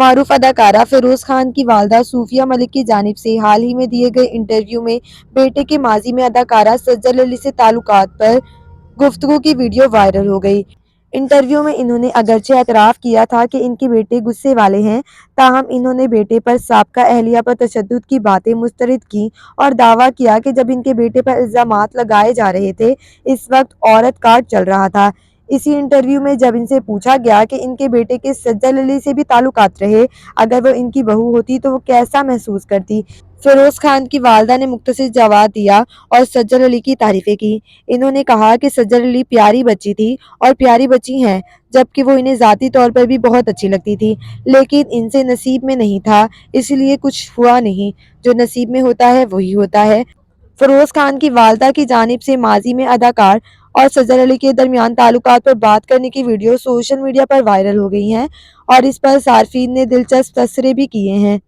معروف اداکارہ فیروز خان کی والدہ صوفیہ ملک کی جانب سے حال ہی میں دیے گئے انٹرویو میں بیٹے کے ماضی میں اداکارہ سجل علی سے تعلقات پر گفتگو کی ویڈیو وائرل ہو گئی۔ انٹرویو میں انہوں نے اگرچہ اعتراف کیا تھا کہ ان کے بیٹے غصے والے ہیں، تاہم انہوں نے بیٹے پر سابقہ اہلیہ پر تشدد کی باتیں مسترد کیں اور دعویٰ کیا کہ جب ان کے بیٹے پر الزامات لگائے جا رہے تھے، اس وقت عورت کاٹ چل رہا تھا۔ اسی انٹرویو میں جب ان سے پوچھا گیا کہ ان کے بیٹے کے سجل علی سے بھی تعلقات رہے، اگر وہ ان کی بہو ہوتی تو وہ کیسا محسوس کرتی، فیروز خان کی والدہ نے مختصر جواب دیا اور سجل علی کی تعریفیں کی۔ انہوں نے کہا کہ سجل علی پیاری بچی تھی اور پیاری بچی ہیں، جبکہ وہ انہیں ذاتی طور پر بھی بہت اچھی لگتی تھی، لیکن ان سے نصیب میں نہیں تھا، اس لیے کچھ ہوا نہیں۔ جو نصیب میں ہوتا ہے وہی ہوتا ہے۔ فیروز خان کی والدہ کی جانب سے ماضی میں اداکار اور سجل علی کے درمیان تعلقات پر بات کرنے کی ویڈیو سوشل میڈیا پر وائرل ہو گئی ہیں اور اس پر صارفین نے دلچسپ تبصرے بھی کیے ہیں۔